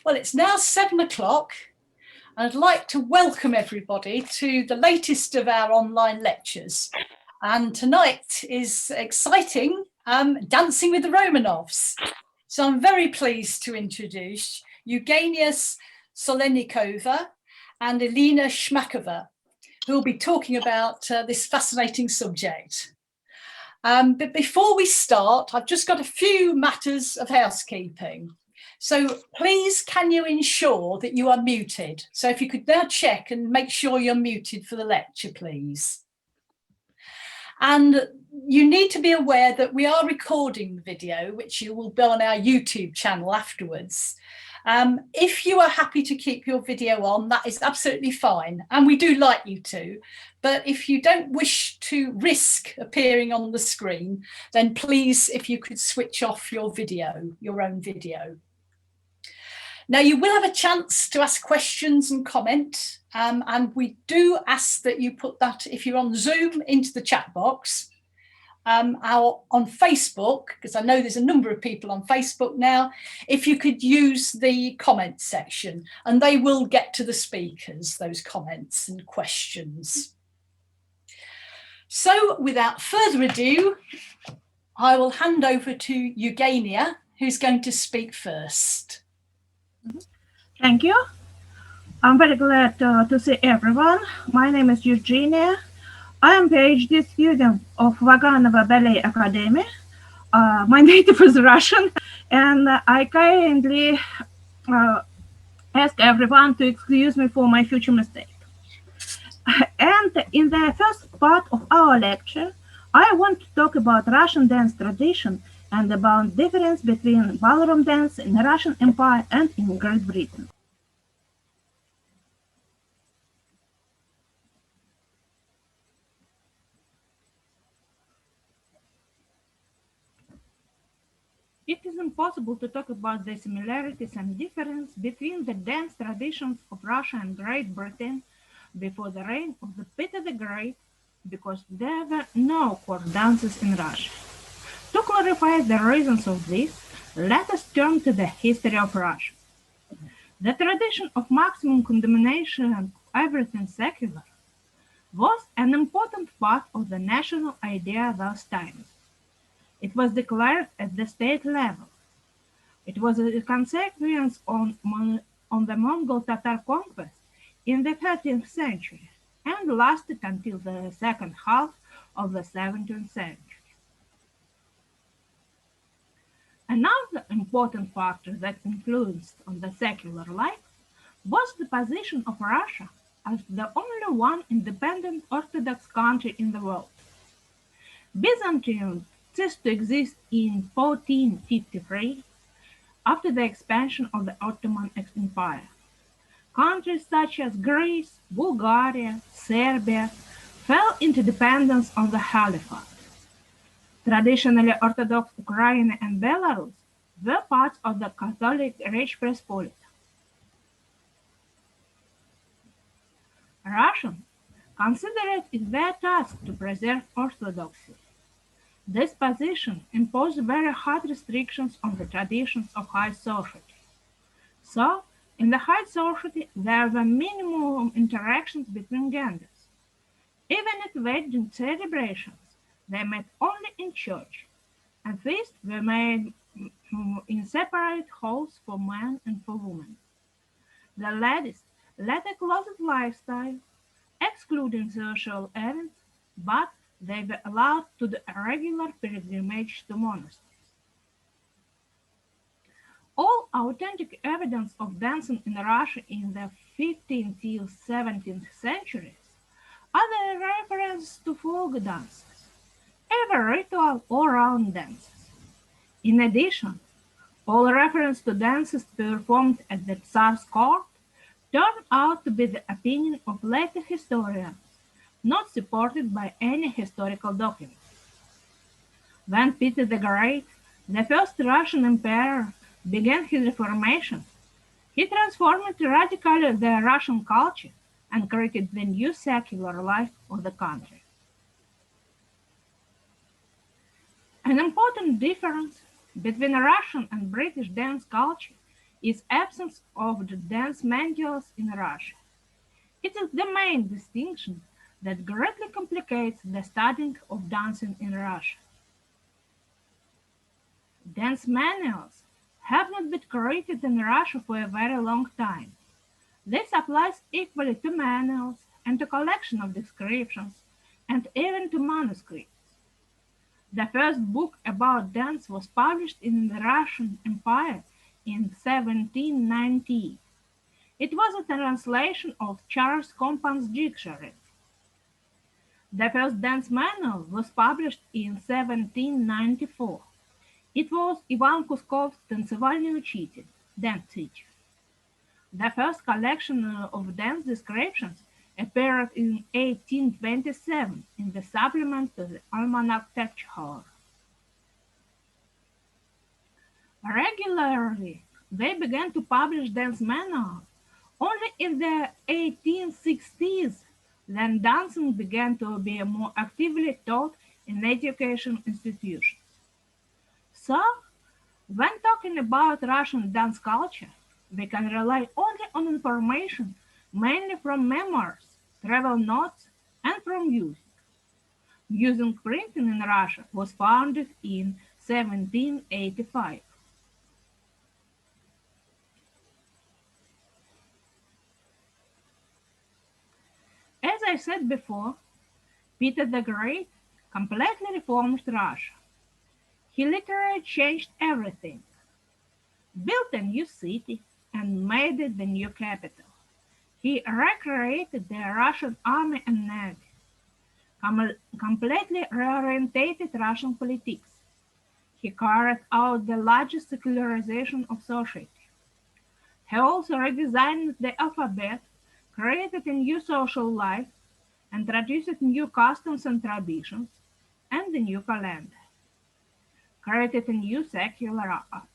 Well, it's now 7 o'clock. I'd like to welcome everybody to the latest of our online lectures. And tonight is exciting, Dancing with the Romanovs. So I'm very pleased to introduce Eugenia Solenikova and Elena Shmakova, who will be talking about this fascinating subject. But before we start, I've just got a few matters of housekeeping. So please, can you ensure that you are muted? So if you could now check and make sure you're muted for the lecture, please. And you need to be aware that we are recording the video, which you will be on our YouTube channel afterwards. If you are happy to keep your video on, that is absolutely fine. And we do like you to. But if you don't wish to risk appearing on the screen, then please, if you could switch off your video, your own video. Now, you will have a chance to ask questions and comment, and we do ask that you put that, if you're on Zoom, into the chat box. On Facebook, because I know there's a number of people on Facebook now, if you could use the comment section, and they will get to the speakers, those comments and questions. So without further ado, I will hand over to Eugenia, who's going to speak first. Thank you. I'm very glad to see everyone. My name is Eugenia. I am PhD student of Vaganova Ballet Academy. My native is Russian, and I kindly ask everyone to excuse me for my future mistake. And in the first part of our lecture, I want to talk about Russian dance tradition and about the difference between ballroom dance in the Russian Empire and in Great Britain. It is impossible to talk about the similarities and difference between the dance traditions of Russia and Great Britain before the reign of Peter the Great, because there were no court dances in Russia. To clarify the reasons of this, let us turn to the history of Russia. The tradition of maximum condemnation of everything secular was an important part of the national idea those times. It was declared at the state level. It was a consequence on the Mongol-Tatar conquest in the 13th century and lasted until the second half of the 17th century. Another important factor that influenced on the secular life was the position of Russia as the only one independent Orthodox country in the world. Byzantium ceased to exist in 1453 after the expansion of the Ottoman Empire. Countries such as Greece, Bulgaria, Serbia fell into dependence on the Caliphate. Traditionally Orthodox Ukraine and Belarus were parts of the Catholic Rich Pospolita. Russians considered it their task to preserve orthodoxy. This position imposed very hard restrictions on the traditions of high society. So, in the high society, there were minimum interactions between genders. Even at wedding celebrations, they met only in church, and feasts were made in separate halls for men and for women. The ladies led a closet lifestyle, excluding social events, but they were allowed to do a regular pilgrimage to monasteries. All authentic evidence of dancing in Russia in the 15th till 17th centuries are the references to folk dances, either ritual or round dances. In addition, all reference to dances performed at the Tsar's court turned out to be the opinion of later historians, not supported by any historical documents. When Peter the Great, the first Russian emperor, began his reformation, he transformed radically the Russian culture and created the new secular life of the country. An important difference between Russian and British dance culture is absence of the dance manuals in Russia. It is the main distinction that greatly complicates the studying of dancing in Russia. Dance manuals have not been created in Russia for a very long time. This applies equally to manuals and to collection of descriptions and even to manuscripts. The first book about dance was published in the Russian Empire in 1790. It was a translation of Charles Compan's dictionary. The first dance manual was published in 1794. It was Ivan Kuskov's "Танцевальный учитель" (Dance Teacher). The first collection of dance descriptions appeared in 1827 in the supplement to the Almanac Textual. Regularly, they began to publish dance manuals. Only in the 1860s then dancing began to be more actively taught in education institutions. So, when talking about Russian dance culture, we can rely only on information mainly from memoirs, travel notes, and from music. Music printing in Russia was founded in 1785. As I said before, Peter the Great completely reformed Russia. He literally changed everything, built a new city, and made it the new capital. He recreated the Russian army and navy, completely reorientated Russian politics. He carried out the largest secularization of society. He also redesigned the alphabet, created a new social life, introduced new customs and traditions, and a new calendar, created a new secular art.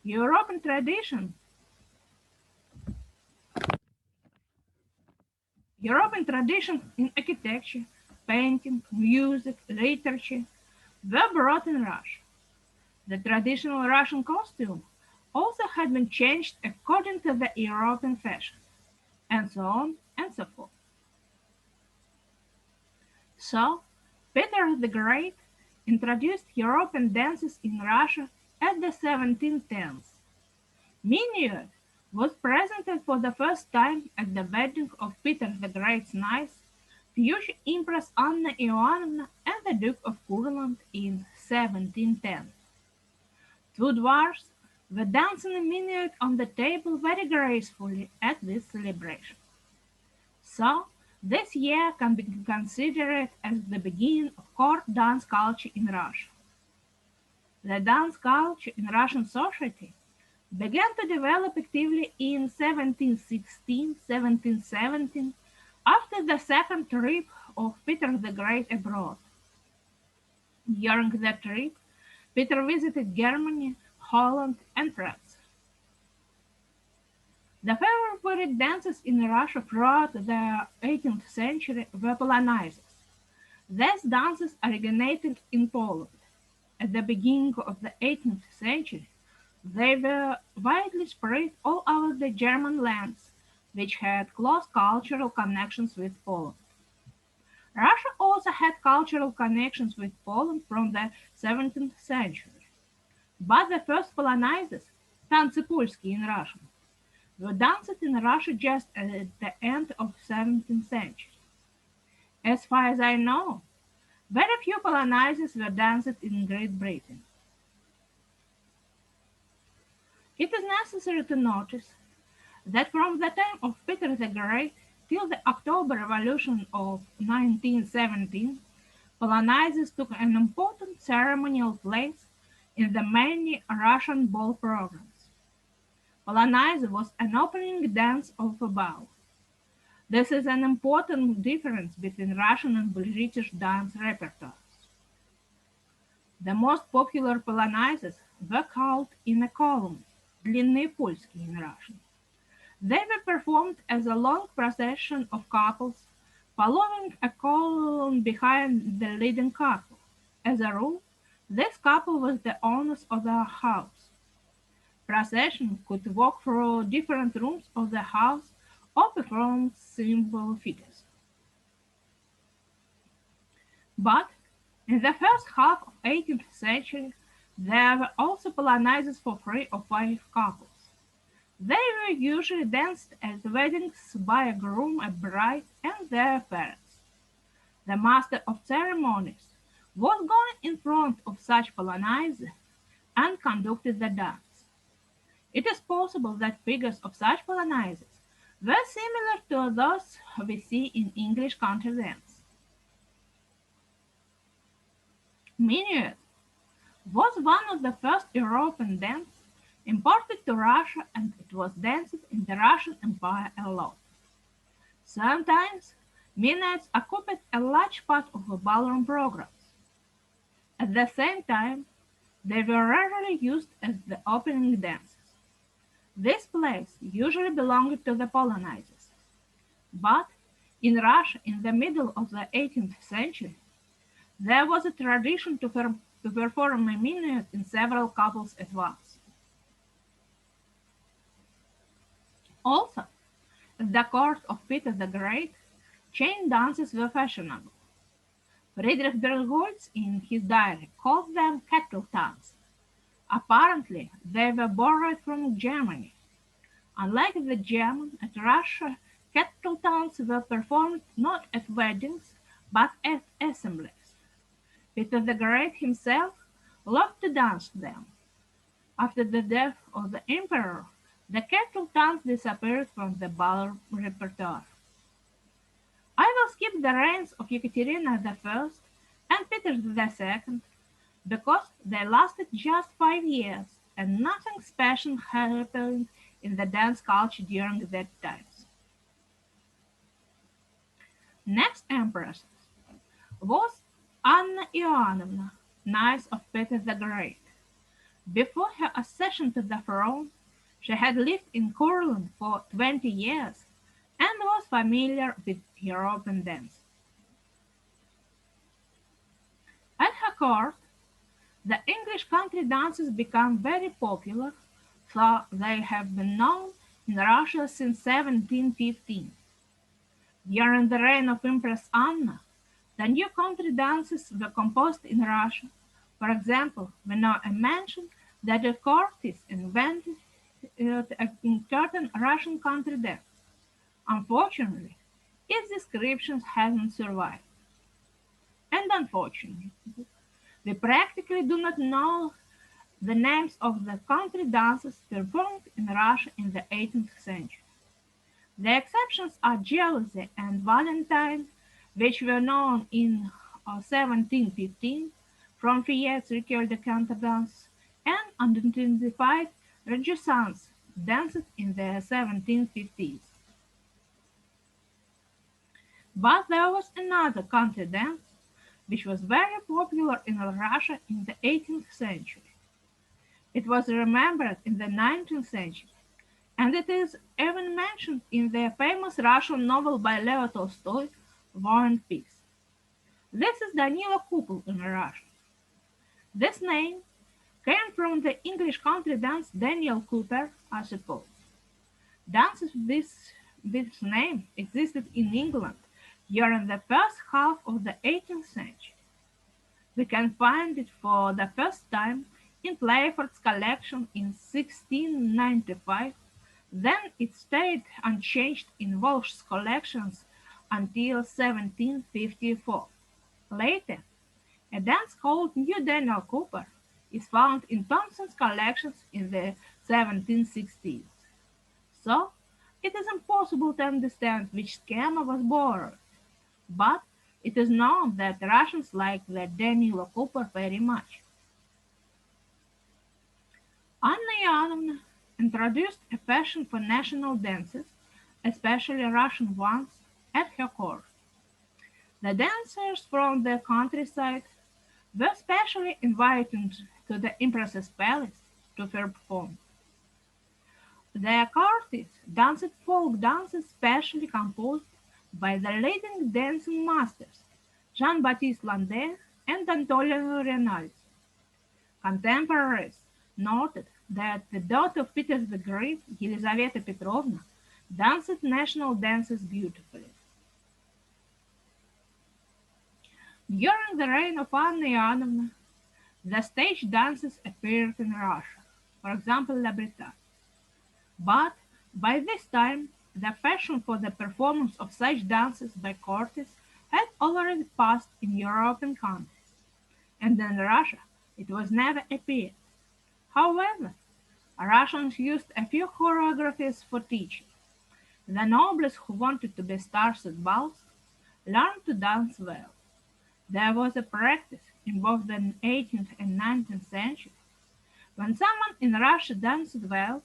European tradition European traditions in architecture, painting, music, literature were brought in Russia. The traditional Russian costume also had been changed according to the European fashion, and so on and so forth. So, Peter the Great introduced European dances in Russia at the 1710s. Minuet was presented for the first time at the wedding of Peter the Great's niece, future Empress Anna Ivanovna and the Duke of Courland in 1710. Two dwarfs were dancing a minuet on the table very gracefully at this celebration. So, this year can be considered as the beginning of court dance culture in Russia. The dance culture in Russian society began to develop actively in 1716-1717 after the second trip of Peter the Great abroad. During that trip, Peter visited Germany, Holland, and France. The favorite dances in Russia throughout the 18th century were polonaises. These dances originated in Poland. At the beginning of the 18th century, they were widely spread all over the German lands, which had close cultural connections with Poland. Russia also had cultural connections with Poland from the 17th century, but the first polonaises, танцы польские in Russian, were danced in Russia just at the end of 17th century. As far as I know, very few polonaises were danced in Great Britain. It is necessary to notice that from the time of Peter the Great till the October Revolution of 1917, polonaises took an important ceremonial place in the many Russian ball programs. Polonaise was an opening dance of a ball. This is an important difference between Russian and British dance repertoires. The most popular polonaises were called in a column, длинные польские in Russian. They were performed as a long procession of couples, following a column behind the leading couple. As a rule, this couple was the owners of the house. procession could walk through different rooms of the house or perform simple figures. But in the first half of 18th century, there were also polonaises for 3 or 5 couples. They were usually danced at weddings by a groom, a bride, and their parents. The master of ceremonies was going in front of such polonaise and conducted the dance. It is possible that figures of such polonaises were similar to those we see in English country dance. Minuet was one of the first European dances imported to Russia, and it was danced in the Russian Empire a lot. Sometimes minuets occupied a large part of the ballroom programs. At the same time, they were rarely used as the opening dances. This place usually belonged to the polonaises. But in Russia in the middle of the 18th century, there was a tradition to perform a minuet in several couples at once. Also, at the court of Peter the Great, chain dances were fashionable. Friedrich Bergholz in his diary called them cattle dance. Apparently, they were borrowed from Germany. Unlike the German, at Russia, cattle dance were performed not at weddings, but at assemblies. Peter the Great himself loved to dance them. After the death of the emperor, the cattle dance disappeared from the ballroom repertoire. I will skip the reigns of Ekaterina I and Peter II because they lasted just 5 years and nothing special happened in the dance culture during that time. Next empress was Anna Ivanovna, niece of Peter the Great. Before her accession to the throne, she had lived in Courland for 20 years and was familiar with European dance. At her court, the English country dances became very popular, so they have been known in Russia since 1715. During the reign of Empress Anna, the new country dances were composed in Russia. For example, we know a mention that a courtice invented a certain Russian country dance. Unfortunately, its descriptions haven't survived. And unfortunately, we practically do not know the names of the country dances performed in Russia in the 18th century. The exceptions are Jealousy and Valentine, which were known in 1715 from Fille's Recueil de Contredanse, and unidentified Renaissance danced in the 1750s. But there was another country dance which was very popular in Russia in the 18th century. It was remembered in the 19th century, and it is even mentioned in the famous Russian novel by Leo Tolstoy, War and Peace. This is Danilo Kupel in Russian. This name came from the English country dance Daniel Cooper, I suppose. Dances with this name existed in England during the first half of the 18th century. We can find it for the first time in Playford's collection in 1695. Then it stayed unchanged in Walsh's collections until 1754. Later, a dance called New Daniel Cooper is found in Thompson's collections in the 1760s. So, it is impossible to understand which schema was borrowed, but it is known that Russians like the Danilo Cooper very much. Anna Ivanovna introduced a passion for national dances, especially Russian ones, at her court. The dancers from the countryside were specially invited to the Empress's palace to perform. The courtiers danced folk dances specially composed by the leading dancing masters Jean-Baptiste Landais and Anatole Rinaldi. Contemporaries noted that the daughter of Peter the Great, Elizaveta Petrovna, danced national dances beautifully. During the reign of Anna Ivanovna, the stage dances appeared in Russia, for example, La Bretagne. But by this time, the fashion for the performance of such dances by courtiers had already passed in European countries, and in Russia it was never appeared. However, Russians used a few choreographies for teaching. The nobles who wanted to be stars at balls learned to dance well. There was a practice in both the 18th and 19th century. When someone in Russia danced well,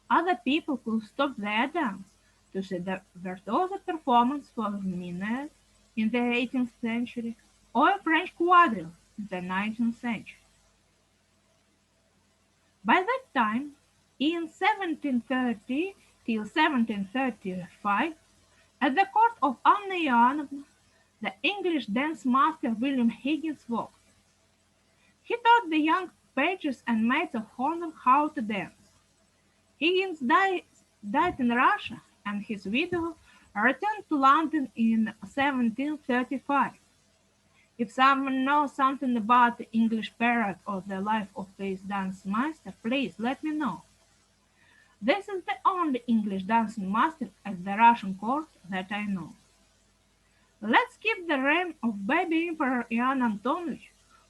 other people could stop their dance to see the virtuoso performance from a minuet in the 18th century or a French quadrille in the 19th century. By that time, in 1730 till 1735, at the court of Anna Ivanovna, the English dance master William Higgins walked. He taught the young pages and maids of honor how to dance. Higgins died in Russia, and his widow returned to London in 1735. If someone knows something about the English period or the life of this dance master, please let me know. This is the only English dancing master at the Russian court that I know. Let's keep the reign of baby Emperor Ivan Antonovich,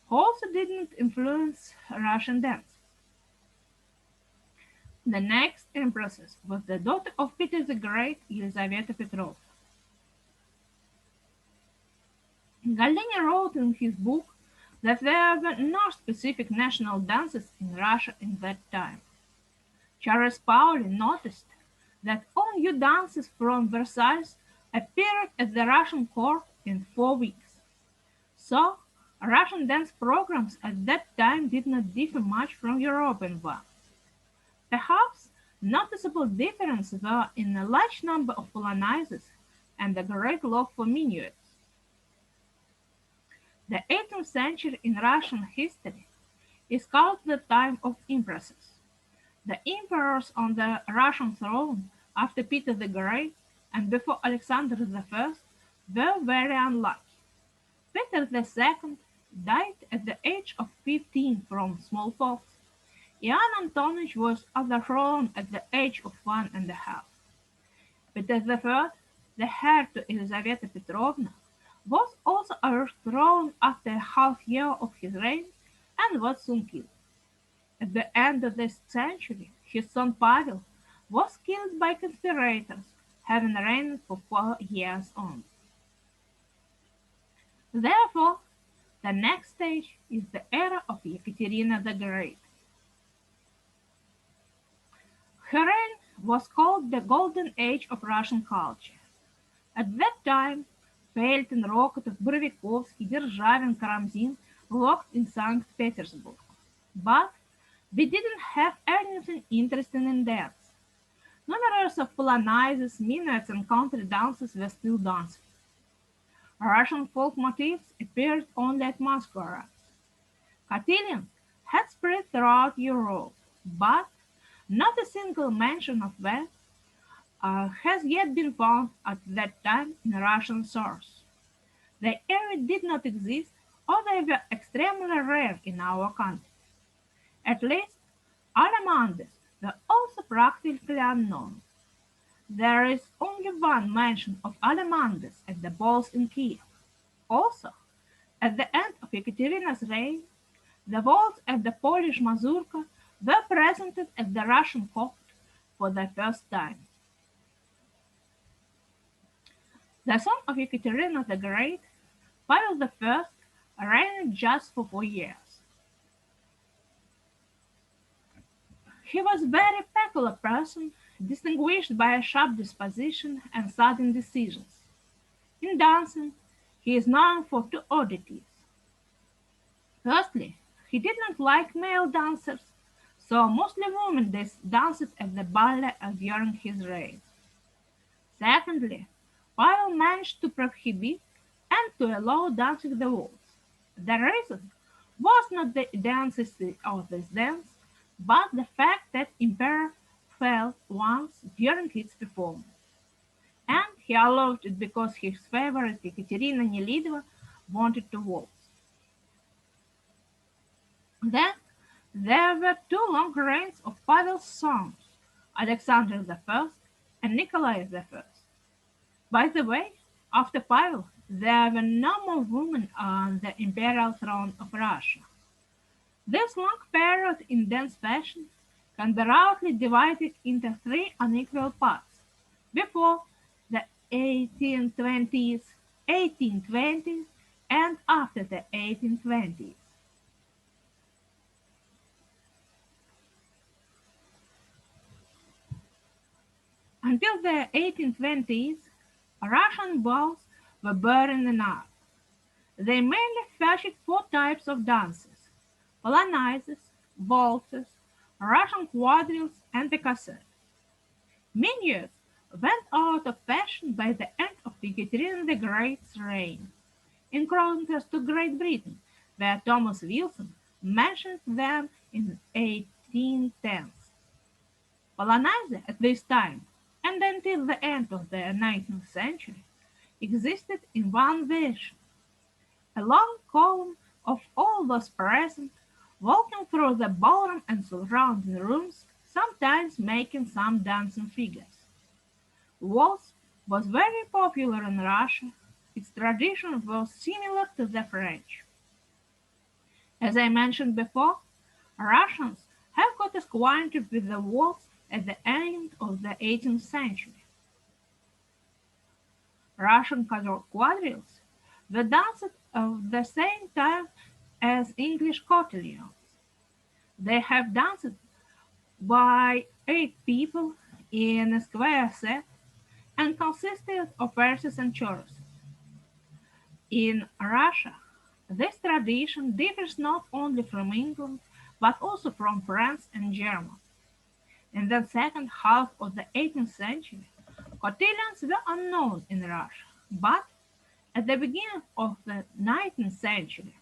who also didn't influence Russian dance. The next empress was the daughter of Peter the Great, Elizaveta Petrovna. Galina wrote in his book that there were no specific national dances in Russia in that time. Charles Pauli noticed that all new dances from Versailles appeared at the Russian court in 4 weeks. So, Russian dance programs at that time did not differ much from European ones. Perhaps noticeable differences were in a large number of polonaises and a great love for minuets. The 18th century in Russian history is called the time of empresses. The emperors on the Russian throne after Peter the Great and before Alexander I were very unlucky. Peter II died at the age of 15 from smallpox. Ivan Antonovich was overthrown at the age of 1.5. Peter III, the heir to Elizaveta Petrovna, was also overthrown after a half year of his reign and was soon killed. At the end of this century, his son Pavel was killed by conspirators, having reigned for 4 years only. Therefore, the next stage is the era of Ekaterina the Great. Her reign was called the Golden Age of Russian culture. At that time, Feltin, Rokotov, Boровиковsky, Державин, Karamzin worked in St. Petersburg. But we didn't have anything interesting in dance. Numerous of polonaises, minuets, and country dances were still danced. Russian folk motifs appeared only at masquerades. Cotillions had spread throughout Europe, but not a single mention of that has yet been found at that time in Russian source. They either did not exist or they were extremely rare in our country. At least, alamandas were also practically unknown. There is only one mention of alamandas at the balls in Kiev. Also, at the end of Ekaterina's reign, the waltz and the Polish mazurka were presented at the Russian court for the first time. The son of Ekaterina the Great, Pavel I, reigned just for 4 years. He was a very peculiar person, distinguished by a sharp disposition and sudden decisions. In dancing, he is known for 2 oddities. Firstly, he did not like male dancers, so mostly women danced at the ballet during his reign. Secondly, Pavel managed to prohibit and to allow dancing the waltz. The reason was not the density of this dance, but the fact that Emperor fell once during its performance. And he allowed it because his favorite Ekaterina Nelidova wanted to waltz. Then there were two long reigns of Pavel's sons, Alexander the First and Nicolay the First. By the way, after Pavel, there were no more women on the imperial throne of Russia. This long period in dance fashion can be roughly divided into three unequal parts: before the 1820s, 1820s, and after the 1820s. Until the 1820s, Russian balls were buried in art. They mainly featured four types of dances: polonaises, waltzes, Russian quadrilles, and the cassette. Minuets went out of fashion by the end of Ekaterina the Great's reign, in contrast to Great Britain, where Thomas Wilson mentioned them in 1810s. Polonaise at this time, and until the end of the 19th century, existed in one version: a long column of all those present, walking through the ballroom and surrounding rooms, sometimes making some dancing figures. Waltz was very popular in Russia. Its tradition was similar to the French. As I mentioned before, Russians have got acquainted with the waltz at the end of the 18th century. Russian quadrilles were danced at the same time as English cotillions. They have danced by 8 people in a square set and consisted of verses and choruses. In Russia, this tradition differs not only from England but also from France and Germany. In the second half of the 18th century, cotillions were unknown in Russia, but at the beginning of the 19th century,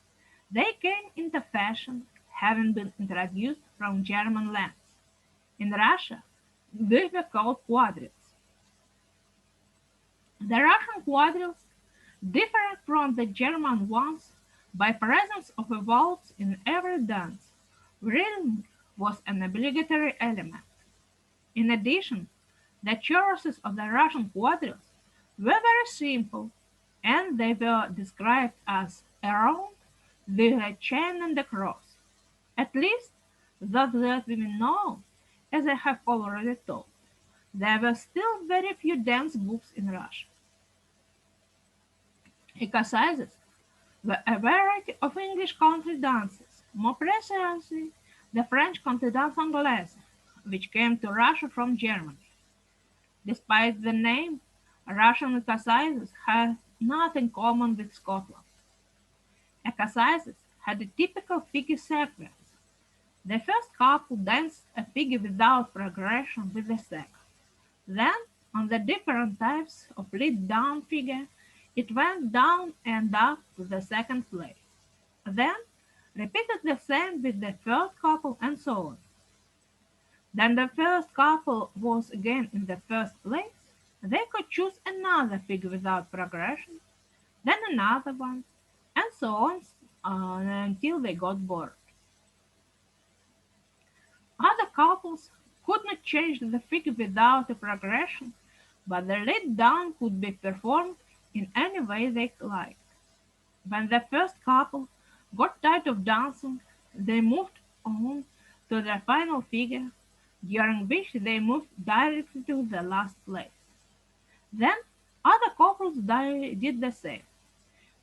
they came into fashion, having been introduced from German lands. In Russia, they were called quadrilles. The Russian quadrilles differed from the German ones by presence of a waltz in every dance. Rhythm was an obligatory element. In addition, the choruses of the Russian quadrilles were very simple, and they were described as a round with a chain and a cross. At least that we know, as I have already told. There were still very few dance books in Russia. Exercises were a variety of English country dances, more precisely the French contredanse anglaise, which came to Russia from Germany. Despite the name, Russian exercises had nothing common with Scotland. Exercises had a typical figure sequence. The first couple danced a figure without progression with the second. Then, on the different types of lead-down figure, it went down and up to the second place. Then, repeated the same with the third couple and so on. Then the first couple was again in the first place. They could choose another figure without progression, then another one, and so on until they got bored. Other couples could not change the figure without a progression, but the lead down could be performed in any way they liked. When the first couple got tired of dancing, they moved on to their final figure, during which they moved directly to the last place. Then other couples did the same.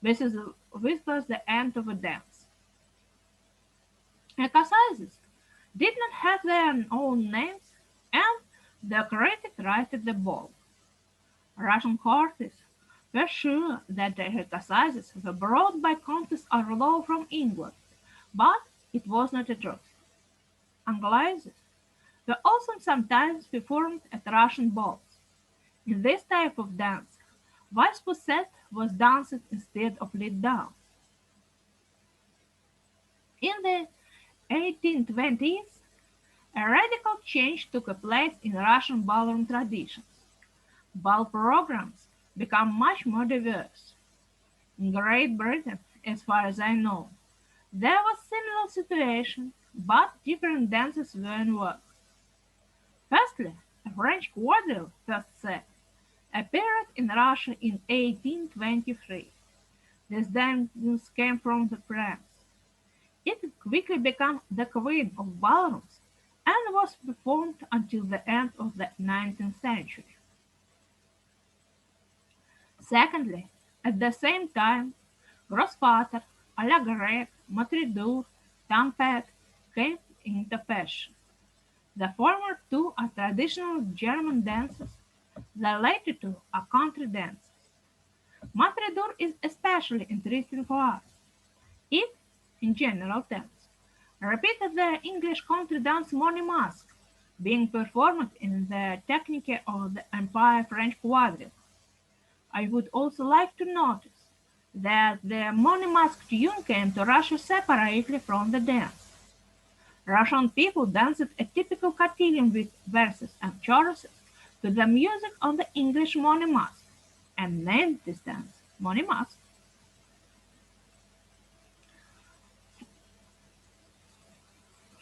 This was the end of a dance. Exercises did not have their own names, and the critic rated the ball. Russian courtiers were sure that the exercises were brought by Countess Orlov from England, but it was not the truth. Anglaises were also sometimes performed at Russian balls. In this type of dance, vice poussette was danced instead of lead down. In the 1820s, A radical change took place in Russian ballroom traditions. Ball programs became much more diverse. In Great Britain, as far as I know, there was similar situation, but different dances were in work. Firstly, a French quadrille first set appeared in Russia in 1823. This dance came from France. It quickly became the queen of ballrooms and was performed until the end of the 19th century. Secondly, at the same time, Grossvater, à la grecque, Matador, Tampet came into fashion. The former two are traditional German dances, the latter two are country dances. Matador is especially interesting for us. It, in general terms, repeated the English country dance morning mask, being performed in the technique of the Empire French quadrille. I would also like to notice that the morning mask tune came to Russia separately from the dance. Russian people danced a typical cotillion with verses and choruses to the music of the English morning mask, and named this dance morning mask.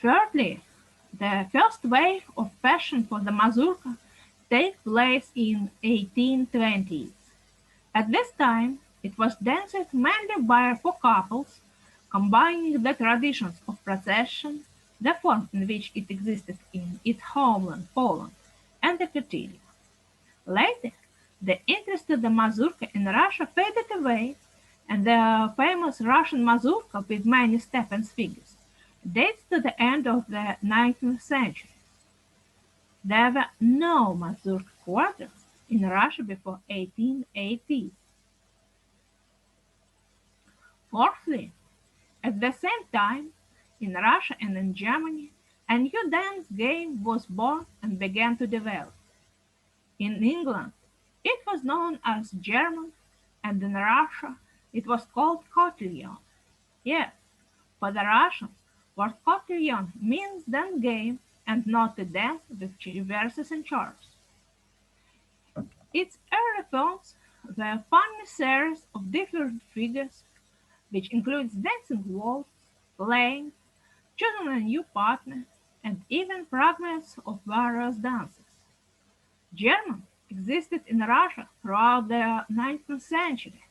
Thirdly, the first wave of passion for the mazurka takes place in 1820s. At this time, it was danced mainly by four couples, combining the traditions of procession, the form in which it existed in its homeland, Poland, and the cotillion. Later, the interest in the mazurka in Russia faded away, and the famous Russian mazurka with many steps and figures dates to the end of the 19th century. There were no mazurka quadrilles in Russia before 1880. Fourthly, at the same time, in Russia and in Germany, a new dance game was born and began to develop. In England, it was known as German, and in Russia, it was called cotillion. Yes, for the Russians, word cotillion means dance game and not a dance with verses and chorus. Its early forms were a funny series of different figures, which includes dancing waltz, playing, choosing a new partner, and even fragments of various dances. German existed in Russia throughout the 19th century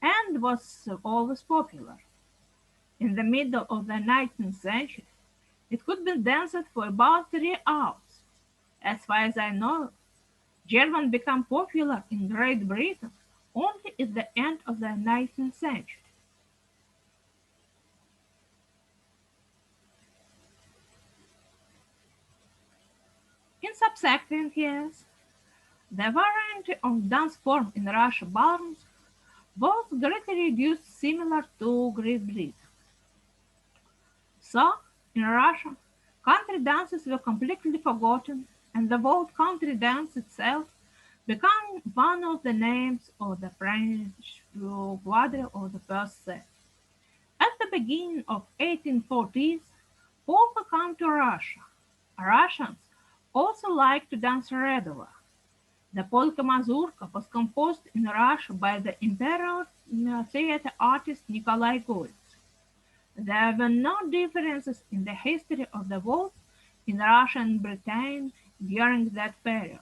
and was always popular. In the middle of the 19th century, it could be danced for about 3 hours. As far as I know, German became popular in Great Britain only at the end of the 19th century. In subsequent years, the variety of dance form in Russia ballrooms was greatly reduced similar to Great Britain. So, in Russia, country dances were completely forgotten, and the word country dance itself became one of the names of the French quadrille of the first set. At the beginning of 1840s, polka came to Russia. Russians also liked to dance redowa. The polka mazurka was composed in Russia by the Imperial theater artist Nicolay. There were no differences in the history of the waltz in Russia and Britain during that period.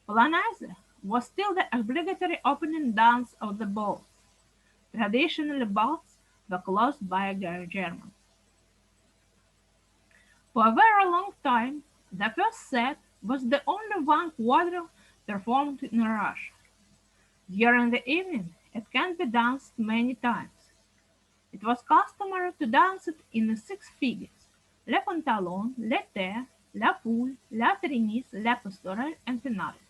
Polonaise was still the obligatory opening dance of the ball. Traditionally, balls were closed by a German. For a very long time, the first set was the only one quadrille performed in Russia. During the evening, it can be danced many times. It was customary to dance it in six figures: le pantalon, le terre, la poule, la trémisse, la pastorelle, and finale.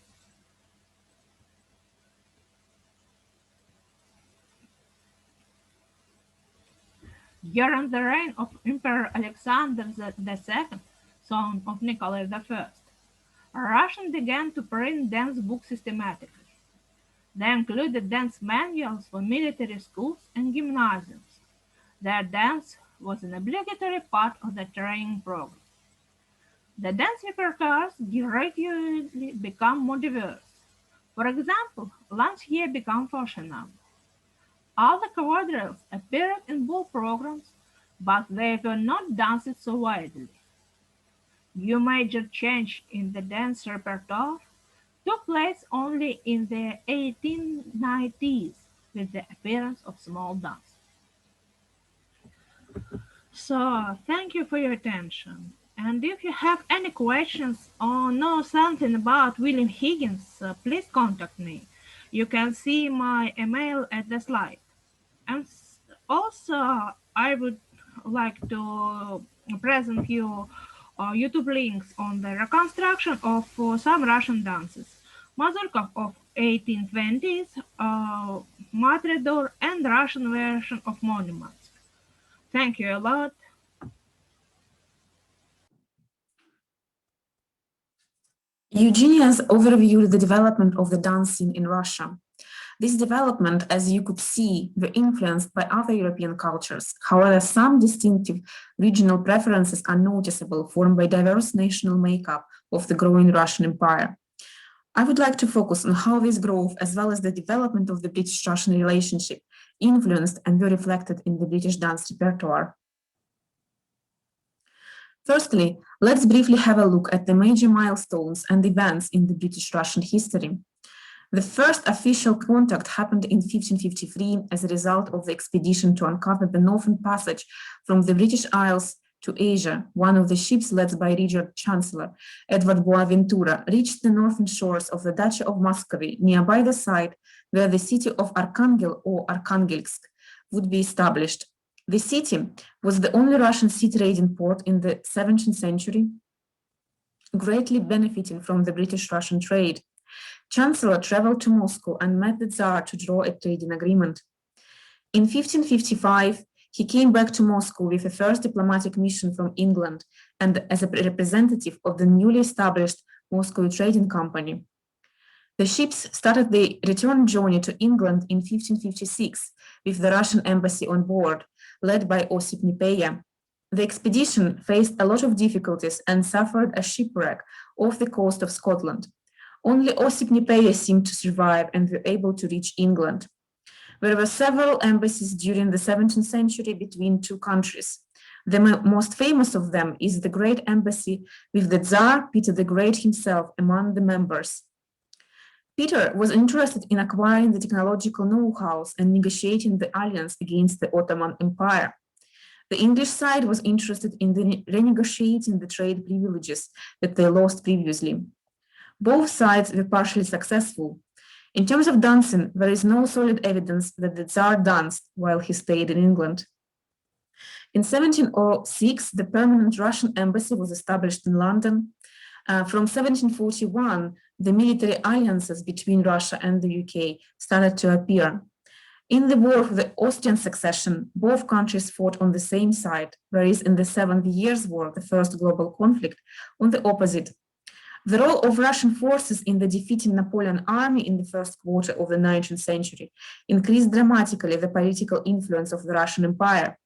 During the reign of Emperor Alexander II, son of Nicolay I, Russians began to print dance books systematically. They included dance manuals for military schools and gymnasiums. Their dance was an obligatory part of the training program. The dance repertoires gradually become more diverse. For example, lancier became fashionable. Other quadrilles appeared in ball programs, but they were not danced so widely. New major change in the dance repertoire took place only in the 1890s with the appearance of small dance. So, thank you for your attention. And if you have any questions or know something about William Higgins, please contact me. You can see my email at the slide. And also, I would like to present you YouTube links on the reconstruction of some Russian dances. Mazurka of 1820s, Matador, and Russian version of Monuments. Thank you a lot. Eugenia has overviewed the development of the dance scene in Russia. This development, as you could see, were influenced by other European cultures. However, some distinctive regional preferences are noticeable, formed by diverse national makeup of the growing Russian Empire. I would like to focus on how this growth, as well as the development of the British-Russian relationship, influenced and were reflected in the British dance repertoire. Firstly, let's briefly have a look at the major milestones and events in the British-Russian history. The first official contact happened in 1553 as a result of the expedition to uncover the northern passage from the British Isles to Asia. One of the ships led by Richard Chancellor, Edward Bonaventura, reached the northern shores of the Duchy of Muscovy, nearby the site where the city of Archangel or Arkhangelsk would be established. The city was the only Russian sea trading port in the 17th century, greatly benefiting from the British-Russian trade. Chancellor traveled to Moscow and met the Tsar to draw a trading agreement. In 1555, he came back to Moscow with a first diplomatic mission from England and as a representative of the newly established Moscow Trading Company. The ships started their return journey to England in 1556 with the Russian embassy on board, led by Osip Nipeya. The expedition faced a lot of difficulties and suffered a shipwreck off the coast of Scotland. Only Osip Nipeya seemed to survive and were able to reach England. There were several embassies during the 17th century between two countries. The most famous of them is the Great Embassy, with the Tsar Peter the Great himself among the members. Peter was interested in acquiring the technological know-how and negotiating the alliance against the Ottoman Empire. The English side was interested in renegotiating the trade privileges that they lost previously. Both sides were partially successful. In terms of dancing, there is no solid evidence that the Tsar danced while he stayed in England. In 1706, the permanent Russian embassy was established in London. From 1741, the military alliances between Russia and the UK started to appear. In the War for the Austrian Succession, both countries fought on the same side, whereas in the 70 Years' War, the first global conflict, on the opposite. The role of Russian forces in the defeating Napoleon army in the first quarter of the 19th century increased dramatically the political influence of the Russian Empire.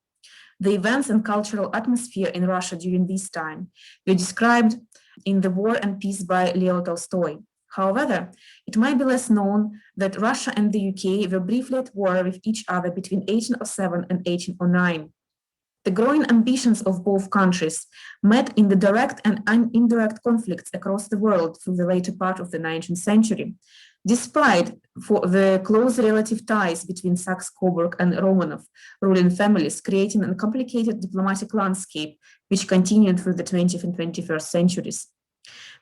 The events and cultural atmosphere in Russia during this time were described in The War and Peace by Leo Tolstoy. However, it might be less known that Russia and the UK were briefly at war with each other between 1807 and 1809. The growing ambitions of both countries met in the direct and indirect conflicts across the world through the later part of the 19th century, despite the close relative ties between Saxe-Coburg and Romanov ruling families, creating a complicated diplomatic landscape which continued through the 20th and 21st centuries.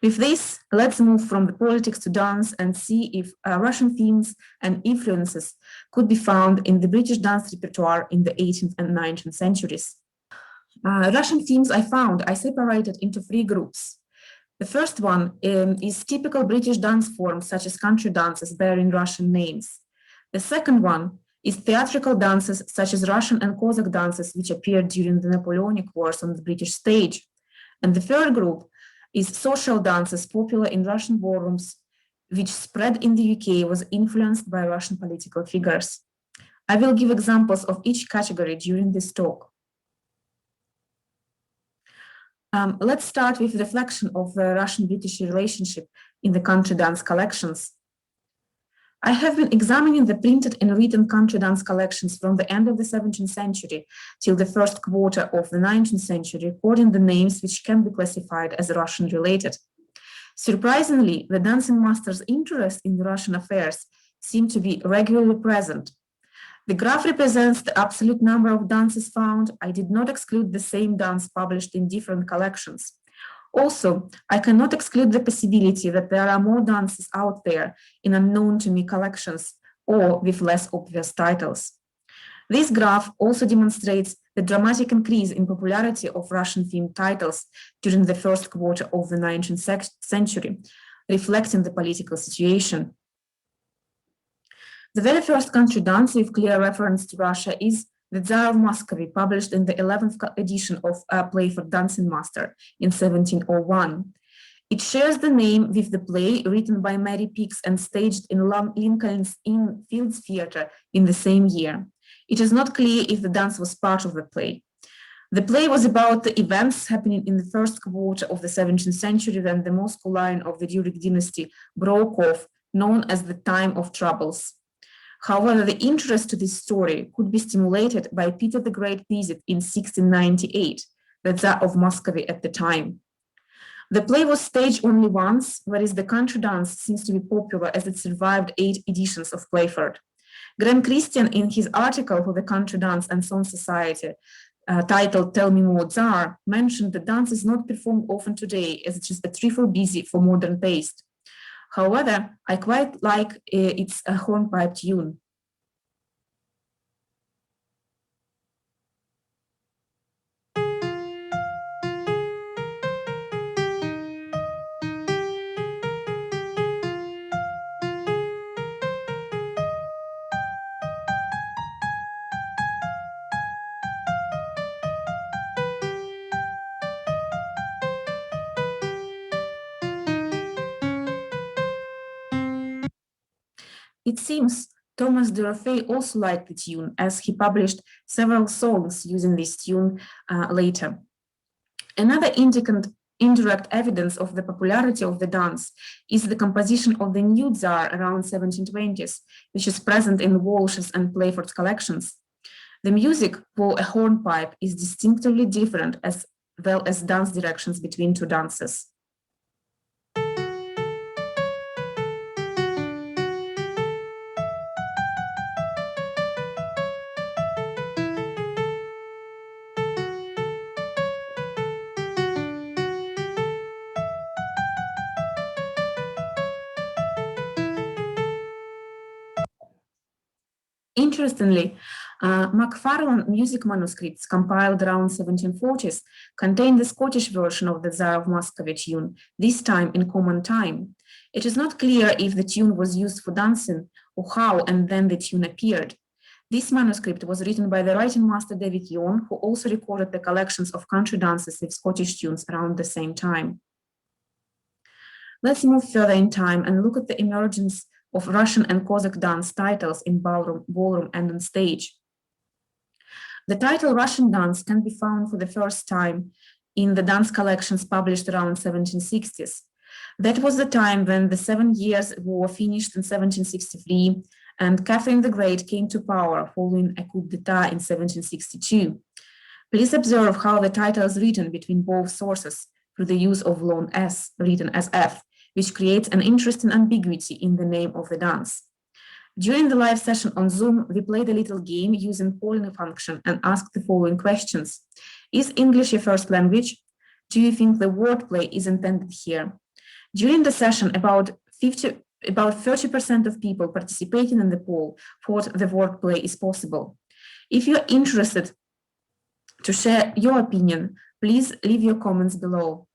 With this, let's move from the politics to dance and see if Russian themes and influences could be found in the British dance repertoire in the 18th and 19th centuries. Russian themes I separated into three groups. The first one is typical British dance forms such as country dances bearing Russian names. The second one is theatrical dances such as Russian and Cossack dances which appeared during the Napoleonic Wars on the British stage. And the third group is social dances popular in Russian ballrooms, which spread in the UK, was influenced by Russian political figures. I will give examples of each category during this talk. Let's start with reflection of the Russian-British relationship in the country dance collections. I have been examining the printed and written country dance collections from the end of the 17th century till the first quarter of the 19th century, recording the names which can be classified as Russian-related. Surprisingly, the dancing master's interest in Russian affairs seemed to be regularly present. The graph represents the absolute number of dances found. I did not exclude the same dance published in different collections. Also, I cannot exclude the possibility that there are more dances out there in unknown to me collections or with less obvious titles. This graph also demonstrates the dramatic increase in popularity of Russian-themed titles during the first quarter of the 19th century, reflecting the political situation. The very first country dance with clear reference to Russia is The Tsar of Muscovy, published in the 11th edition of A Play for Dancing Master in 1701. It shares the name with the play written by Mary Pix and staged in Lincoln's Inn Fields Theatre in the same year. It is not clear if the dance was part of the play. The play was about the events happening in the first quarter of the 17th century when the Moscow line of the Rurik dynasty broke off, known as the Time of Troubles. However, the interest to this story could be stimulated by Peter the Great visit in 1698, the Tsar of Muscovy at the time. The play was staged only once, whereas the country dance seems to be popular as it survived 8 editions of Playford. Graham Christian, in his article for the Country Dance and Song Society, titled Tell Me More Tsar, mentioned the dance is not performed often today as it is a trifle busy for modern taste. However, I quite like its hornpipe tune. It seems Thomas Dorothy also liked the tune, as he published several songs using this tune later. Another indirect evidence of the popularity of the dance is the composition of the new Tsar around 1720s, which is present in Walsh's and Playford's collections. The music for a hornpipe is distinctively different, as well as dance directions between two dances. Interestingly, Macfarlane music manuscripts compiled around 1740s contain the Scottish version of the Tsar of Muscovy tune, this time in common time. It is not clear if the tune was used for dancing or how and then the tune appeared. This manuscript was written by the writing master David Yon, who also recorded the collections of country dances with Scottish tunes around the same time. Let's move further in time and look at the emergence of Russian and Cossack dance titles in ballroom and on stage. The title Russian dance can be found for the first time in the dance collections published around 1760s. That was the time when the 7 Years' War finished in 1763 and Catherine the Great came to power following a coup d'etat in 1762. Please observe how the title is written between both sources through the use of loan S, written as F, which creates an interesting ambiguity in the name of the dance. During the live session on Zoom, we played a little game using polling function and asked the following questions. Is English your first language? Do you think the wordplay is intended here? During the session, about 30% of people participating in the poll thought the wordplay is possible. If you're interested to share your opinion, please leave your comments below.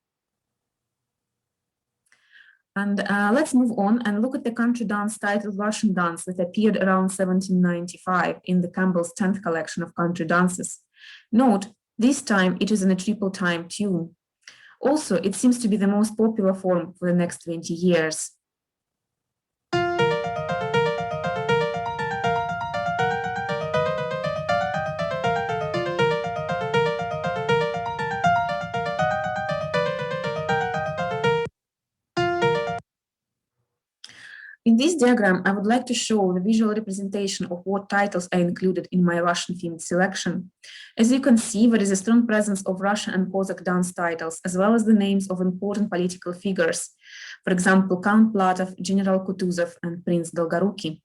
And let's move on and look at the country dance titled Russian Dance that appeared around 1795 in the Campbell's 10th collection of country dances. Note, this time it is in a triple time tune. Also, it seems to be the most popular form for the next 20 years. In this diagram, I would like to show the visual representation of what titles are included in my Russian-themed selection. As you can see, there is a strong presence of Russian and Cossack dance titles, as well as the names of important political figures. For example, Count Platov, General Kutuzov, and Prince Dolgoruki.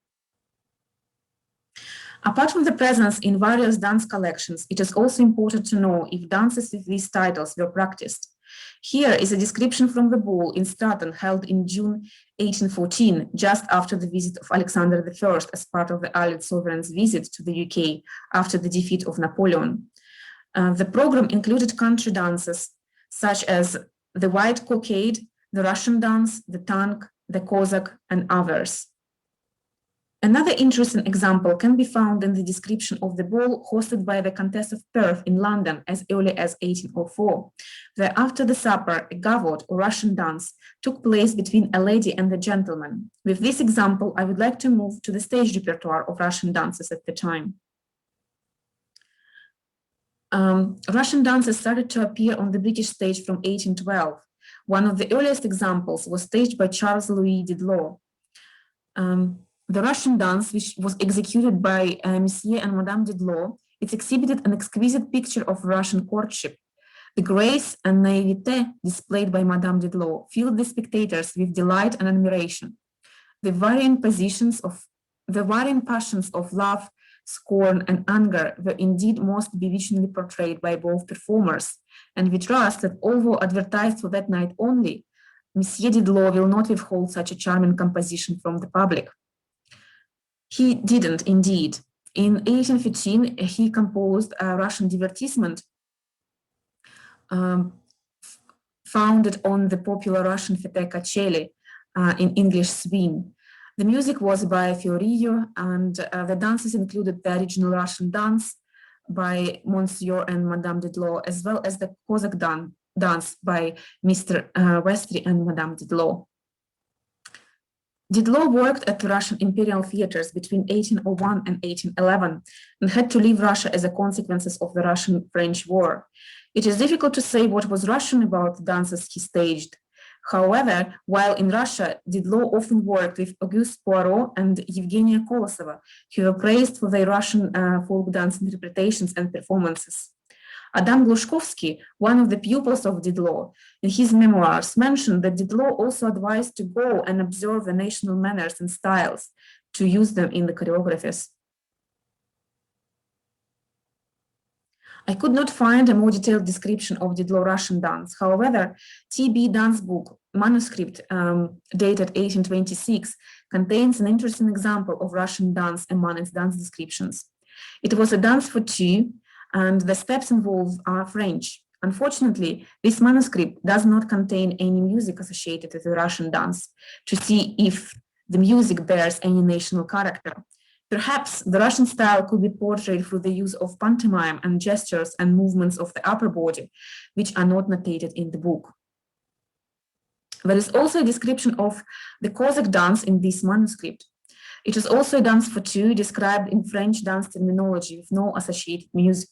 Apart from the presence in various dance collections, it is also important to know if dances with these titles were practiced. Here is a description from the ball in Stratton held in June 1814, just after the visit of Alexander I as part of the Allied sovereign's visit to the UK after the defeat of Napoleon. The program included country dances such as the White Cockade, the Russian dance, the tank, the Cossack, and others. Another interesting example can be found in the description of the ball hosted by the Countess of Perth in London as early as 1804, where after the supper, a gavot or Russian dance took place between a lady and a gentleman. With this example, I would like to move to the stage repertoire of Russian dances at the time. Russian dances started to appear on the British stage from 1812. One of the earliest examples was staged by Charles Louis Didlot. The Russian dance, which was executed by Monsieur and Madame Didlot, it exhibited an exquisite picture of Russian courtship. The grace and naivete displayed by Madame Didlot filled the spectators with delight and admiration. The varying passions of love, scorn, and anger were indeed most bewitchingly portrayed by both performers, and we trust that although advertised for that night only, Monsieur Didlot will not withhold such a charming composition from the public. He didn't, indeed. In 1815, he composed a Russian divertissement founded on the popular Russian fete kacheli in English Swing. The music was by Fiorillo, and the dances included the original Russian dance by Monsieur and Madame Didlot, as well as the Cossack dance by Mr. Westry and Madame Didlot. Didlot worked at the Russian imperial theaters between 1801 and 1811 and had to leave Russia as a consequence of the Russian-French War. It is difficult to say what was Russian about the dances he staged. However, while in Russia, Didlot often worked with Auguste Poirot and Eugenia Kolosova, who were praised for their Russian folk dance interpretations and performances. Adam Glushkovsky, one of the pupils of Didlot, in his memoirs mentioned that Didlot also advised to go and observe the national manners and styles to use them in the choreographies. I could not find a more detailed description of Didlot Russian dance. However, TB dance book manuscript dated 1826 contains an interesting example of Russian dance among its dance descriptions. It was a dance for two, and the steps involved are French. Unfortunately, this manuscript does not contain any music associated with the Russian dance to see if the music bears any national character. Perhaps the Russian style could be portrayed through the use of pantomime and gestures and movements of the upper body, which are not notated in the book. There is also a description of the Cossack dance in this manuscript. It is also a dance for two described in French dance terminology with no associated music.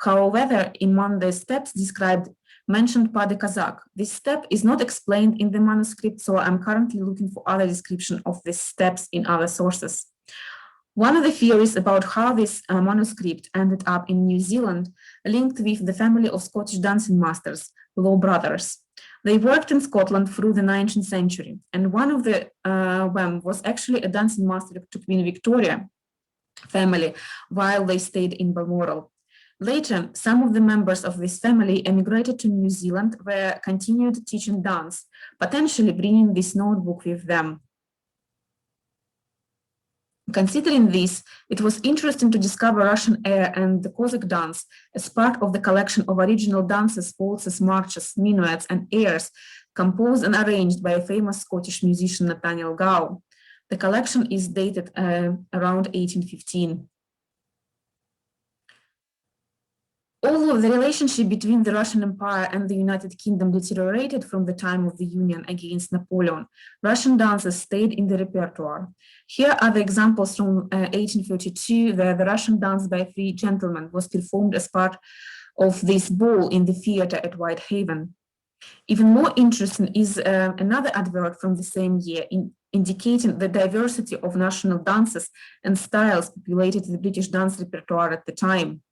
However, among the steps described, mentioned pas de Kazakh. This step is not explained in the manuscript, so I'm currently looking for other description of these steps in other sources. One of the theories about how this manuscript ended up in New Zealand linked with the family of Scottish dancing masters, Law brothers. They worked in Scotland through the 19th century, and one of them was actually a dancing master to Queen Victoria family while they stayed in Balmoral. Later, some of the members of this family emigrated to New Zealand where continued teaching dance, potentially bringing this notebook with them. Considering this, it was interesting to discover Russian air and the Cossack dance as part of the collection of original dances, waltzes, marches, minuets, and airs composed and arranged by a famous Scottish musician, Nathaniel Gow. The collection is dated around 1815. Although the relationship between the Russian Empire and the United Kingdom deteriorated from the time of the Union against Napoleon, Russian dances stayed in the repertoire. Here are the examples from 1832, where the Russian dance by three gentlemen was performed as part of this ball in the theater at Whitehaven. Even more interesting is another advert from the same year. In indicating the diversity of national dances and styles populated the British dance repertoire at the time.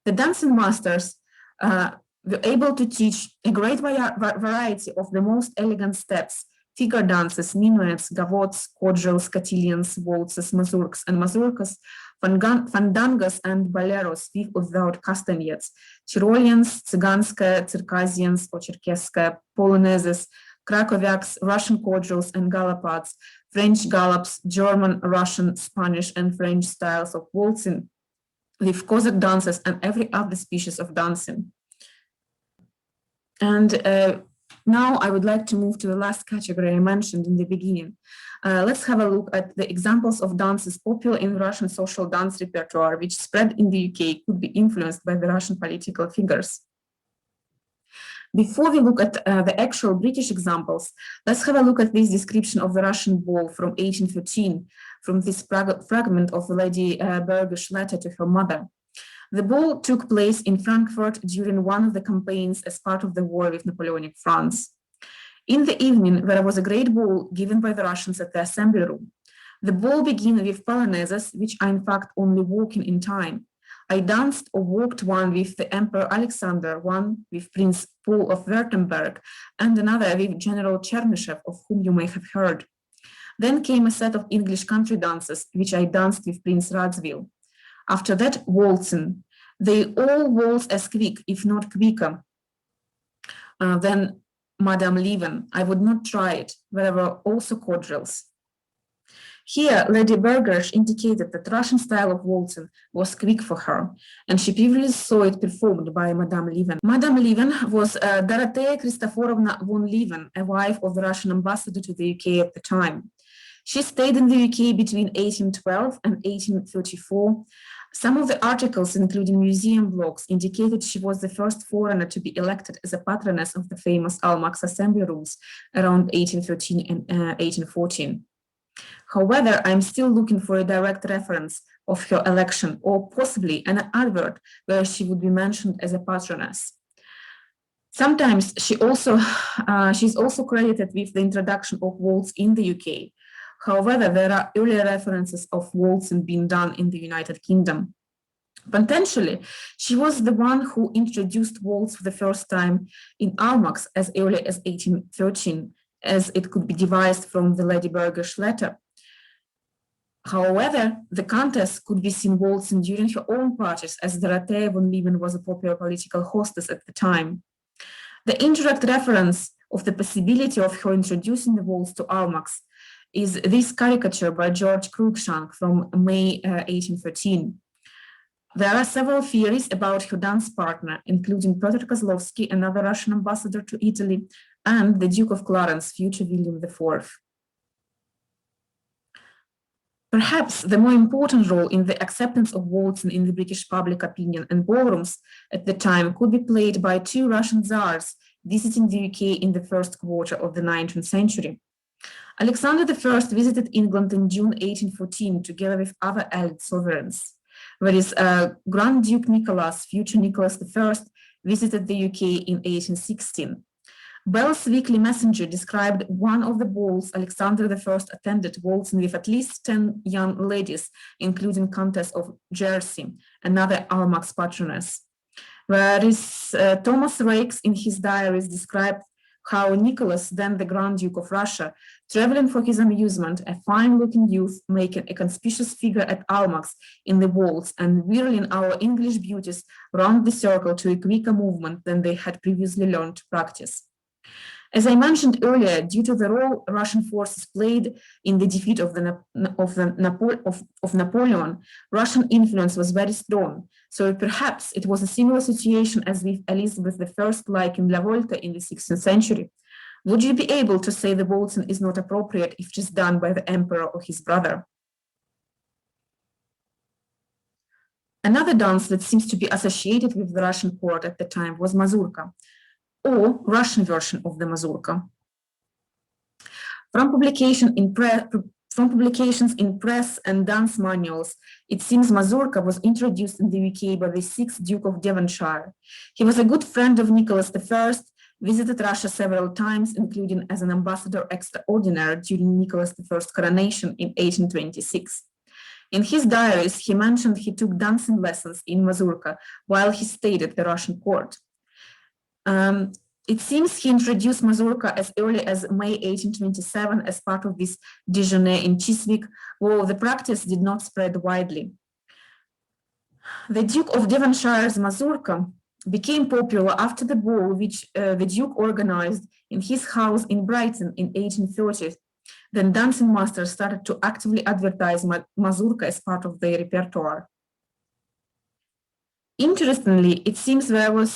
The dancing masters were able to teach a great variety of the most elegant steps, figure dances, minuets, gavots, quadrilles, cotillions, waltzes, mazurkas and mazurkas, fandangos and boleros with or without castanets, Tyroleans, Tsiganskaya, Circassians or Cherkesskaya, Polonaises, Krakowiaks, Russian quadrilles and galopads, French galops, German, Russian, Spanish and French styles of waltzing, with Cossack dances and every other species of dancing. And now I would like to move to the last category I mentioned in the beginning. Let's have a look at the examples of dances popular in Russian social dance repertoire, which spread in the UK, could be influenced by the Russian political figures. Before we look at the actual British examples, let's have a look at this description of the Russian ball from 1813, from this fragment of Lady Berger's letter to her mother. The ball took place in Frankfurt during one of the campaigns as part of the war with Napoleonic France. In the evening, there was a great ball given by the Russians at the assembly room. The ball began with polonaises, which are in fact only walking in time. I danced or walked one with the Emperor Alexander, one with Prince Paul of Württemberg, and another with General Chernyshev, of whom you may have heard. Then came a set of English country dances, which I danced with Prince Radziwill. After that, waltzing. They all waltz as quick, if not quicker, than Madame Lieven. I would not try it. There were also quadrilles. Here, Lady Bergersh indicated that Russian style of waltzing was quick for her, and she previously saw it performed by Madame Lieven. Madame Lieven was Dorothea Christophorovna von Lieven, a wife of the Russian ambassador to the UK at the time. She stayed in the UK between 1812 and 1834. Some of the articles, including museum blogs, indicated she was the first foreigner to be elected as a patroness of the famous Almack's assembly rooms around 1813 and 1814. However, I'm still looking for a direct reference of her election, or possibly an advert where she would be mentioned as a patroness. Sometimes she's also credited with the introduction of waltz in the UK. However, there are earlier references of waltzing being done in the United Kingdom. Potentially, she was the one who introduced waltz for the first time in Almack's as early as 1813, as it could be devised from the Lady Berger's letter. However, the Countess could be seen waltzing during her own parties, as Dorothea von Lieven was a popular political hostess at the time. The indirect reference of the possibility of her introducing the waltz to Almack's is this caricature by George Cruikshank from May 1813. There are several theories about her dance partner, including Piotr Kozlovsky, another Russian ambassador to Italy, and the Duke of Clarence, future William IV. Perhaps the more important role in the acceptance of waltzing in the British public opinion and ballrooms at the time could be played by two Russian tsars visiting the UK in the first quarter of the 19th century. Alexander I visited England in June 1814 together with other allied sovereigns, whereas Grand Duke Nicholas, future Nicholas I, visited the UK in 1816. Bell's Weekly Messenger described one of the balls Alexander I attended waltzing with at least 10 young ladies, including Countess of Jersey, another Almack's patroness. Whereas Thomas Raikes in his diaries described how Nicholas, then the Grand Duke of Russia, traveling for his amusement, a fine-looking youth making a conspicuous figure at Almack's in the waltz and whirling our English beauties round the circle to a quicker movement than they had previously learned to practice. As I mentioned earlier, due to the role Russian forces played in the defeat of Napoleon, Russian influence was very strong. So perhaps it was a similar situation as with Elizabeth I, like in La Volta in the 16th century. Would you be able to say the waltzing is not appropriate if just done by the emperor or his brother? Another dance that seems to be associated with the Russian court at the time was mazurka, or Russian version of the mazurka. From publications in press and dance manuals, it seems mazurka was introduced in the UK by the 6th Duke of Devonshire. He was a good friend of Nicholas I visited Russia several times, including as an ambassador extraordinary during Nicholas I's coronation in 1826. In his diaries, he mentioned he took dancing lessons in mazurka while he stayed at the Russian court. It seems he introduced mazurka as early as May 1827 as part of this déjeuner in Chisvik, though the practice did not spread widely. The Duke of Devonshire's mazurka became popular after the ball which the Duke organized in his house in Brighton in 1830. Then dancing masters started to actively advertise mazurka as part of their repertoire. Interestingly, it seems there was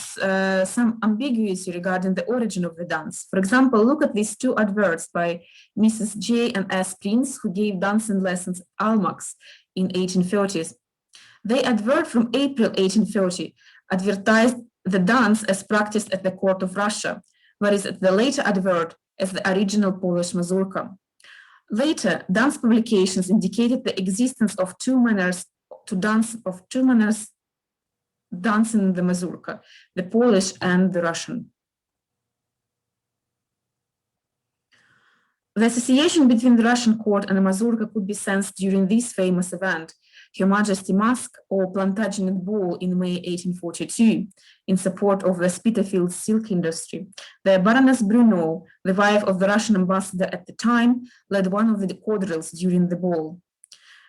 some ambiguity regarding the origin of the dance. For example, look at these two adverts by Mrs. J. and S. Prince, who gave dancing lessons at Almack's in 1830s. They advert from April 1830 advertised the dance as practiced at the court of Russia, whereas at the later advert as the original Polish mazurka. Later, dance publications indicated the existence of two manners dancing the mazurka, the Polish and the Russian. The association between the Russian court and the mazurka could be sensed during this famous event, Her Majesty Mask or Plantagenet Ball in May 1842, in support of the Spitalfields silk industry. The Baroness Bruneau, the wife of the Russian ambassador at the time, led one of the quadrilles during the ball.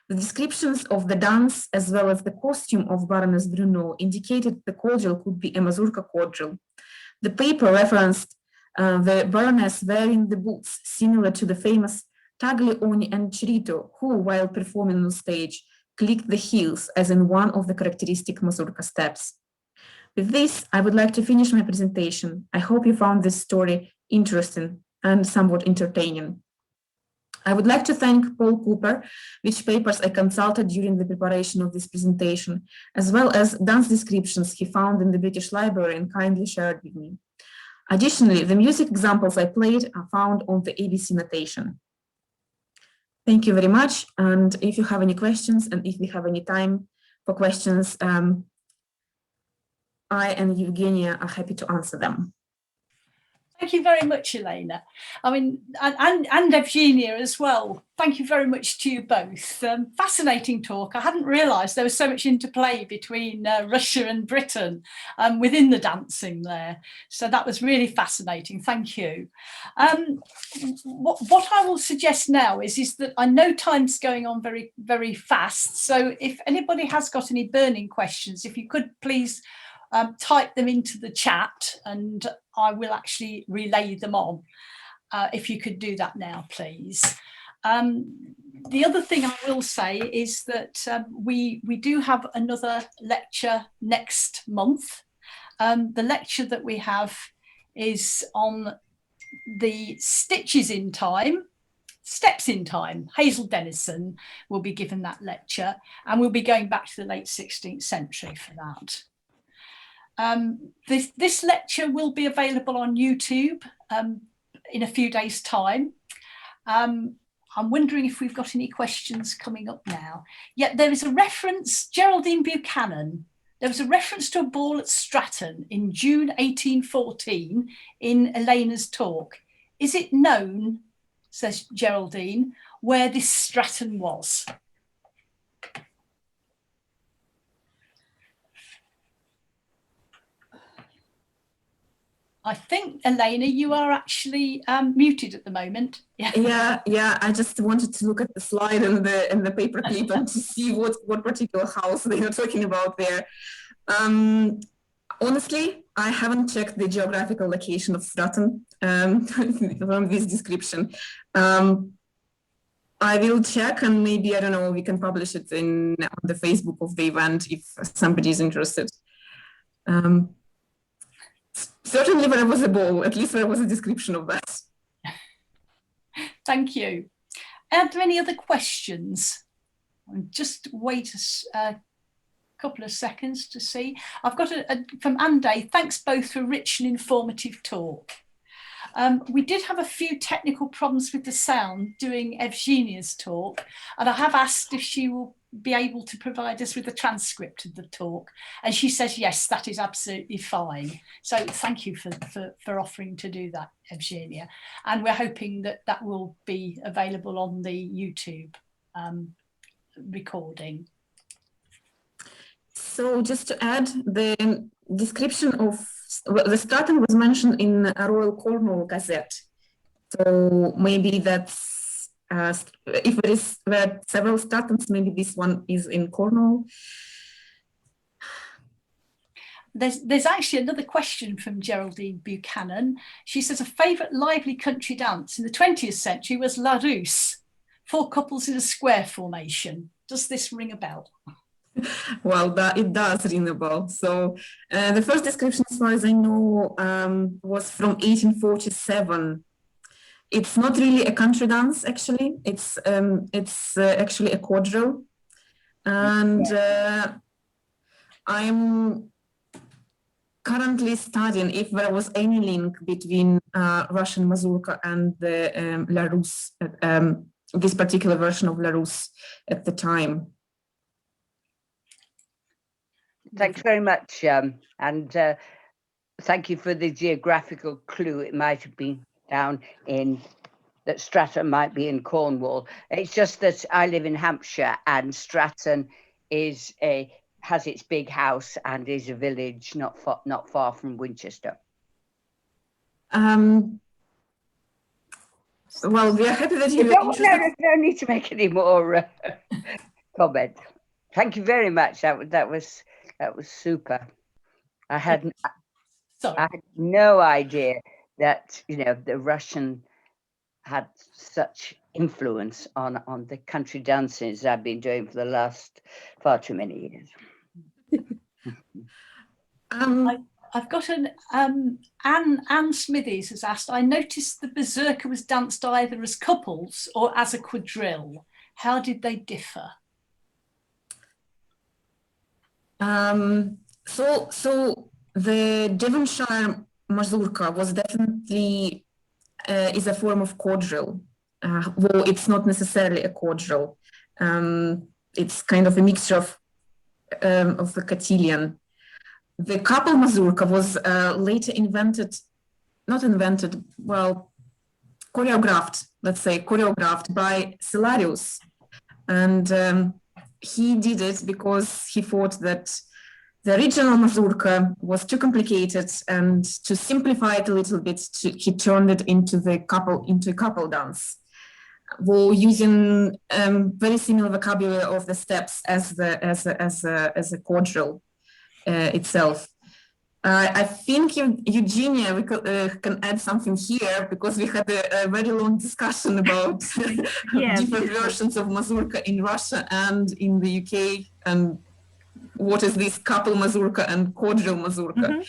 The descriptions of the dance as well as the costume of Baroness Bruneau indicated the quadrille could be a mazurka quadrille. The paper referenced the Baroness wearing the boots similar to the famous Taglioni and Chirito, who, while performing on stage, clicked the heels as in one of the characteristic mazurka steps. With this, I would like to finish my presentation. I hope you found this story interesting and somewhat entertaining. I would like to thank Paul Cooper, which papers I consulted during the preparation of this presentation, as well as dance descriptions he found in the British Library and kindly shared with me. Additionally, the music examples I played are found on the ABC notation. Thank you very much. And if you have any questions and if we have any time for questions, I and Eugenia are happy to answer them. Thank you very much, Alena. I mean, and Eugenia as well. Thank you very much to you both. Fascinating talk. I hadn't realised there was so much interplay between Russia and Britain within the dancing there. So that was really fascinating. Thank you. What I will suggest now is that I know time's going on very, very fast. So if anybody has got any burning questions, if you could please type them into the chat and I will actually relay them on. If you could do that now, please. The other thing I will say is that we do have another lecture next month. The lecture that we have is on the stitches in time, steps in time. Hazel Dennison will be given that lecture and we'll be going back to the late 16th century for that. This lecture will be available on YouTube in a few days' time. I'm wondering if we've got any questions coming up now. Yeah, there is a reference, Geraldine Buchanan, there was a reference to a ball at Stratton in June 1814 in Alena's talk. Is it known, says Geraldine, where this Stratton was? I think, Alena, you are actually muted at the moment. Yeah. I just wanted to look at the slide and the paper clip and to see what particular house they are talking about there. Honestly, I haven't checked the geographical location of Stratton from this description. I will check and maybe, I don't know, we can publish it on the Facebook of the event if somebody is interested. Certainly there was a ball, at least there was a description of that. Thank you. Are there any other questions? I'll just wait a couple of seconds to see. I've got from Ande, thanks both for a rich and informative talk. We did have a few technical problems with the sound during Eugenia's talk, and I have asked if she will be able to provide us with a transcript of the talk? And she says, yes, that is absolutely fine. So thank you for offering to do that, Eugenia. And we're hoping that that will be available on the YouTube recording. So just to add, the description of the Stratton was mentioned in a Royal Cornwall Gazette. So maybe that's, if there are several Strattons, maybe this one is in Cornwall. There's actually another question from Geraldine Buchanan. She says a favourite lively country dance in the 20th century was La Russe, 4 couples in a square formation. Does this ring a bell? Well, it does ring a bell. So the first description, as far as I know, was from 1847. It's not really a country dance, actually. It's actually a quadrille, and I'm currently studying if there was any link between Russian mazurka and the La Russe, this particular version of La Russe at the time. Thanks very much, and thank you for the geographical clue. It might have been down in that Stratton might be in Cornwall. It's just that I live in Hampshire, and Stratton has its big house and is a village not far from Winchester. Well, we are happy that you were interested. No need to make any more comment. Thank you very much. That was super. I had no idea that the Russian had such influence on the country dances I've been doing for the last far too many years. I've got Anne Smithies has asked, I noticed the Berserker was danced either as couples or as a quadrille. How did they differ? So the Devonshire mazurka was definitely is a form of quadrille. Well, it's not necessarily a quadrille. It's kind of a mixture of the cotillion. The couple mazurka was later choreographed by Cellarius, and he did it because he thought that the original mazurka was too complicated, and to simplify it a little bit, he turned it into a couple dance, while using very similar vocabulary of the steps as a quadrille itself. I think Eugenia, we can add something here, because we had a very long discussion about different versions of mazurka in Russia and in the UK, and what is this couple mazurka and quadrille mazurka?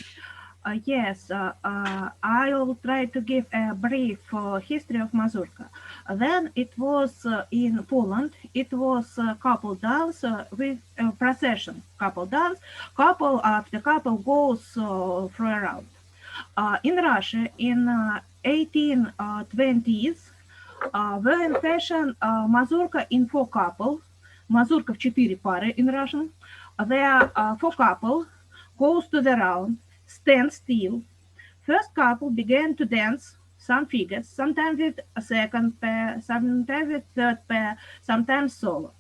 Yes, I will try to give a brief history of mazurka. Then it was in Poland, it was couple dance with procession, couple dance, couple after couple goes through a round. In Russia, in 1820s, were in fashion mazurka in 4 couple, mazurka в 4 пары in Russian. There are 4 couple, goes to the round, stand still. First couple began to dance some figures, sometimes with a second pair, sometimes with third pair, sometimes solo.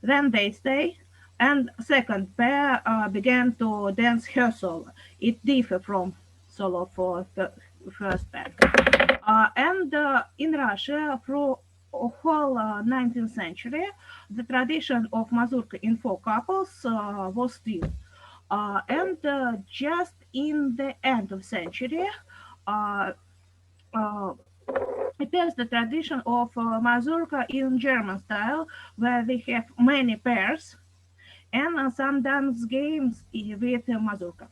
Then they stay, and second pair began to dance her solo. It differs from solo for the first pair. And in Russia, through whole 19th century, the tradition of mazurka in 4 couples was still. And just in the end of century, appears the tradition of mazurka in German style, where we have many pairs and some dance games with mazurka.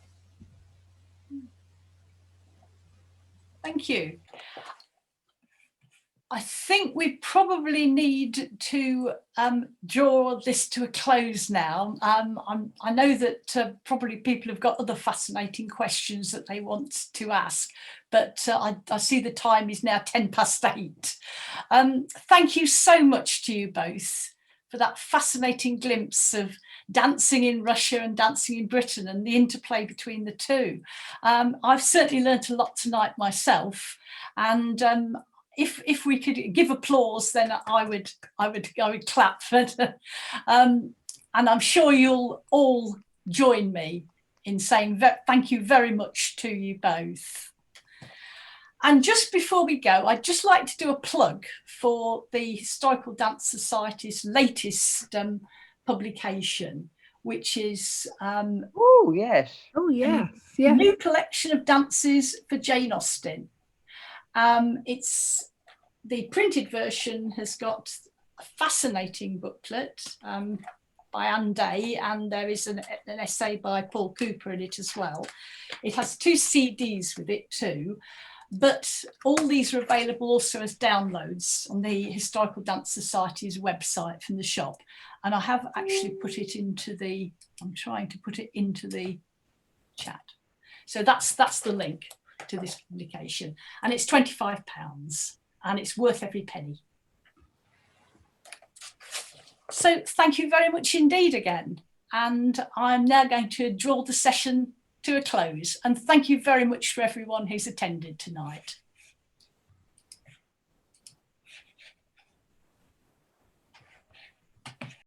Thank you. I think we probably need to draw this to a close now. I know that probably people have got other fascinating questions that they want to ask, but I see the time is now 8:10. Thank you so much to you both for that fascinating glimpse of dancing in Russia and dancing in Britain and the interplay between the two. I've certainly learnt a lot tonight myself, and if we could give applause, then I would clap. And I'm sure you'll all join me in saying thank you very much to you both. And just before we go, I'd just like to do a plug for the Historical Dance Society's latest publication, which is oh yes, a new collection of dances for Jane Austen. It's the printed version has got a fascinating booklet by Anne Day, and there is an essay by Paul Cooper in it as well. It has 2 CDs with it too. But all these are available also as downloads on the Historical Dance Society's website from the shop. And I have actually put it into the, I'm trying to put it into the chat. So that's the link to this publication. And it's £25 and it's worth every penny. So thank you very much indeed again. And I'm now going to draw the session to a close, and thank you very much for everyone who's attended tonight.